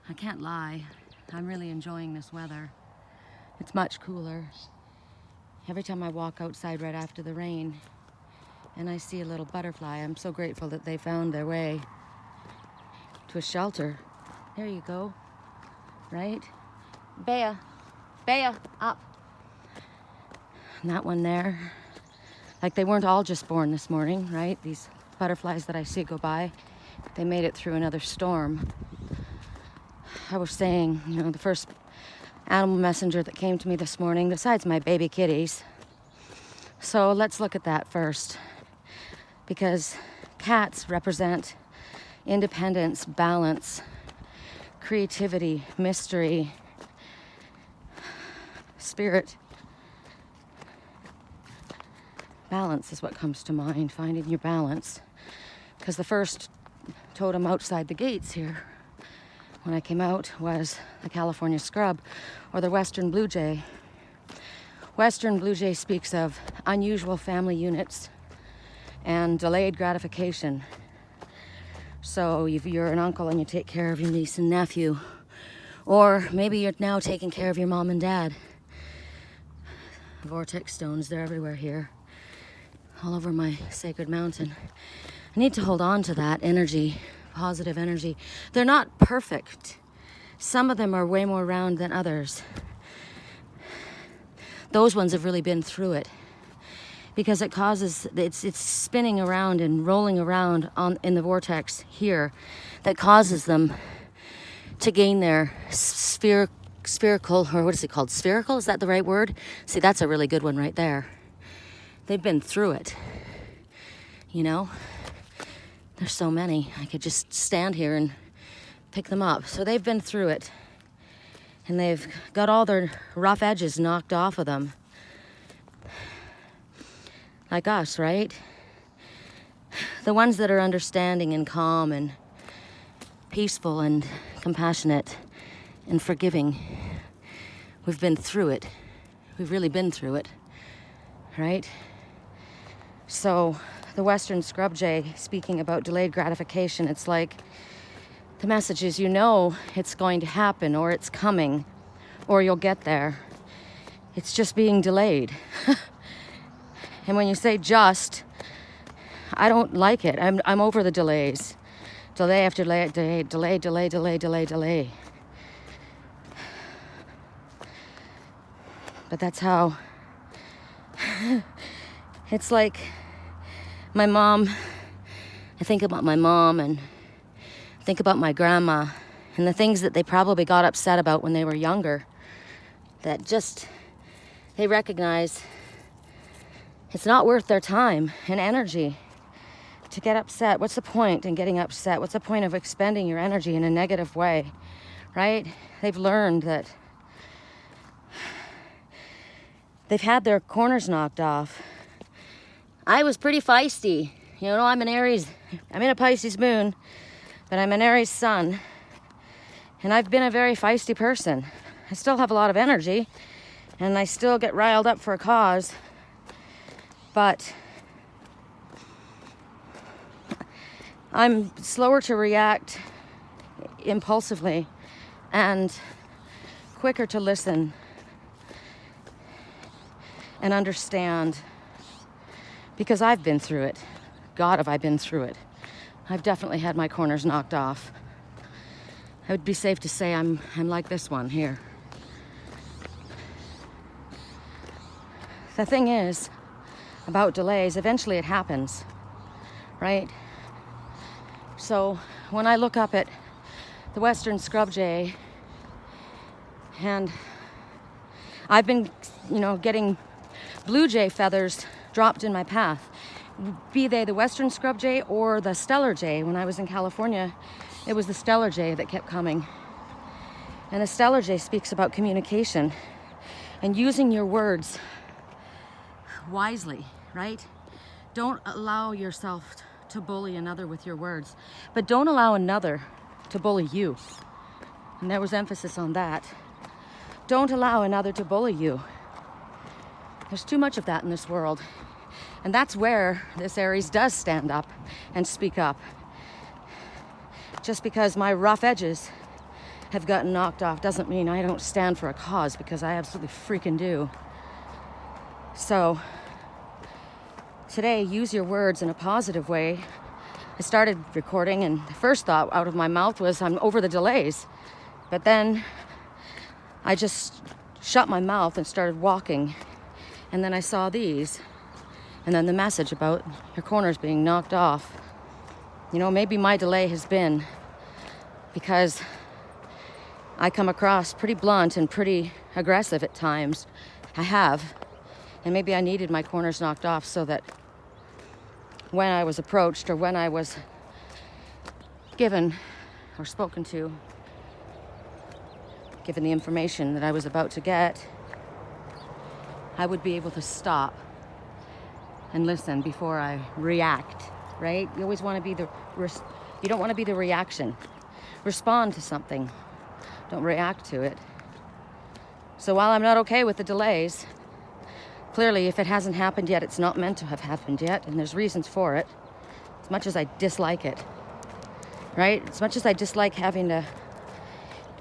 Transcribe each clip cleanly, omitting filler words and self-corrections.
I can't lie, I'm really enjoying this weather. It's much cooler. Every time I walk outside right after the rain and I see a little butterfly, I'm so grateful that they found their way to a shelter. There you go, right? Bea, up. And that one there, like they weren't all just born this morning, right? These butterflies that I see go by, they made it through another storm. I was saying, the first animal messenger that came to me this morning, besides my baby kitties. So let's look at that first, because cats represent independence, balance, creativity, mystery, spirit. Balance is what comes to mind, finding your balance. Because the first totem outside the gates here, when I came out, was the California scrub, or the western blue jay. Western blue jay speaks of unusual family units and delayed gratification. So if you're an uncle and you take care of your niece and nephew, or maybe you're now taking care of your mom and dad. Vortex stones, they're everywhere here, all over my sacred mountain. I need to hold on to that energy, positive energy. They're not perfect. Some of them are way more round than others. Those ones have really been through it, because it causes, it's spinning around and rolling around in the vortex here that causes them to gain their spherical, or what is it called? Spherical, is that the right word? See, that's a really good one right there. They've been through it, There's so many. I could just stand here and pick them up. So they've been through it. And they've got all their rough edges knocked off of them. Like us, right? The ones that are understanding and calm and peaceful and compassionate and forgiving. We've been through it. We've really been through it, right? So the western scrub jay, speaking about delayed gratification, it's like the message is, it's going to happen, or it's coming, or you'll get there. It's just being delayed. And when you say just, I don't like it. I'm over the delays. Delay after delay. But that's how it's like my mom. I think about my mom and think about my grandma and the things that they probably got upset about when they were younger, that just they recognize it's not worth their time and energy to get upset. What's the point in getting upset? What's the point of expending your energy in a negative way, right? They've learned that they've had their corners knocked off. I was pretty feisty. I'm an Aries. I'm in a Pisces moon, but I'm an Aries sun. And I've been a very feisty person. I still have a lot of energy, and I still get riled up for a cause. But I'm slower to react impulsively and quicker to listen and understand, because I've been through it. God, have I been through it. I've definitely had my corners knocked off. I would be safe to say I'm like this one here. The thing is, about delays, eventually it happens, right? So when I look up at the western scrub jay, and I've been, getting blue jay feathers dropped in my path, be they the western scrub jay or the stellar jay. When I was in California, it was the stellar jay that kept coming. And the stellar jay speaks about communication and using your words wisely, right? Don't allow yourself to bully another with your words, but don't allow another to bully you. And there was emphasis on that. Don't allow another to bully you. There's too much of that in this world. And that's where this Aries does stand up and speak up. Just because my rough edges have gotten knocked off doesn't mean I don't stand for a cause, because I absolutely freaking do. So today, use your words in a positive way. I started recording and the first thought out of my mouth was, I'm over the delays. But then I just shut my mouth and started walking. And then I saw these. And then the message about your corners being knocked off. You know, maybe my delay has been because I come across pretty blunt and pretty aggressive at times. I have. And maybe I needed my corners knocked off so that when I was approached or when I was given or spoken to, given the information that I was about to get, I would be able to stop and listen before I react, right? You always want to be you don't want to be the reaction. Respond to something. Don't react to it. So while I'm not okay with the delays, clearly, if it hasn't happened yet, it's not meant to have happened yet, and there's reasons for it. As much as I dislike it, right? As much as I dislike having to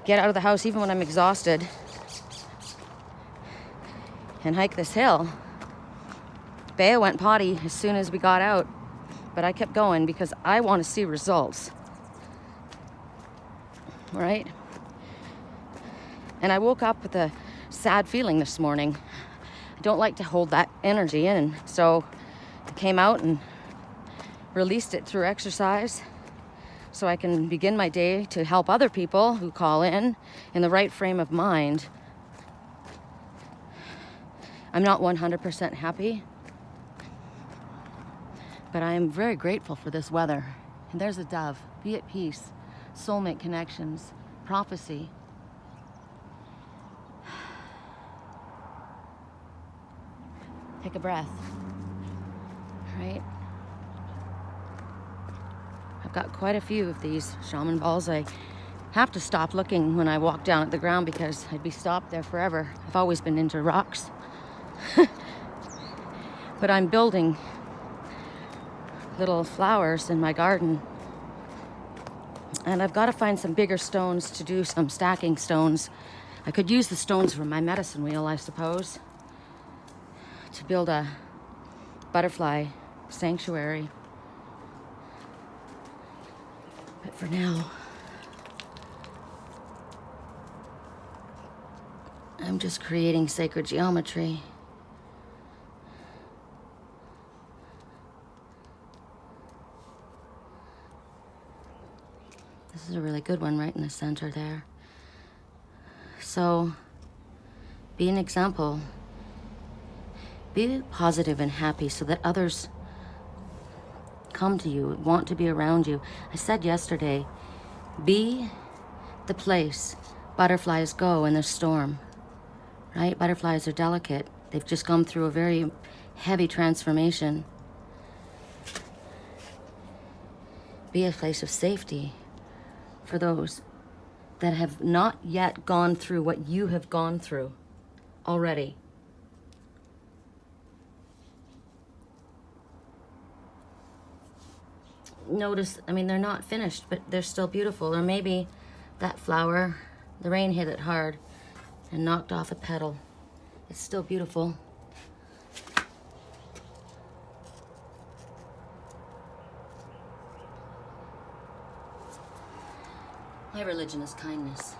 get out of the house, even when I'm exhausted, and hike this hill. Bea went potty as soon as we got out, but I kept going because I want to see results, right? And I woke up with a sad feeling this morning. I don't like to hold that energy in, so I came out and released it through exercise so I can begin my day to help other people who call in the right frame of mind. I'm not 100% happy, but I am very grateful for this weather. And there's a dove. Be at peace. Soulmate connections. Prophecy. Take a breath, right? I've got quite a few of these shaman balls. I have to stop looking when I walk down at the ground because I'd be stopped there forever. I've always been into rocks. But I'm building little flowers in my garden. And I've got to find some bigger stones to do some stacking stones. I could use the stones from my medicine wheel, I suppose, to build a butterfly sanctuary. But for now, I'm just creating sacred geometry. This is a really good one right in the center there. So, be an example. Be positive and happy so that others come to you, want to be around you. I said yesterday, be the place butterflies go in the storm, right? Butterflies are delicate. They've just gone through a very heavy transformation. Be a place of safety for those that have not yet gone through what you have gone through already. Notice, I mean, they're not finished, but they're still beautiful. Or maybe that flower, the rain hit it hard and knocked off a petal. It's still beautiful. My religion is kindness.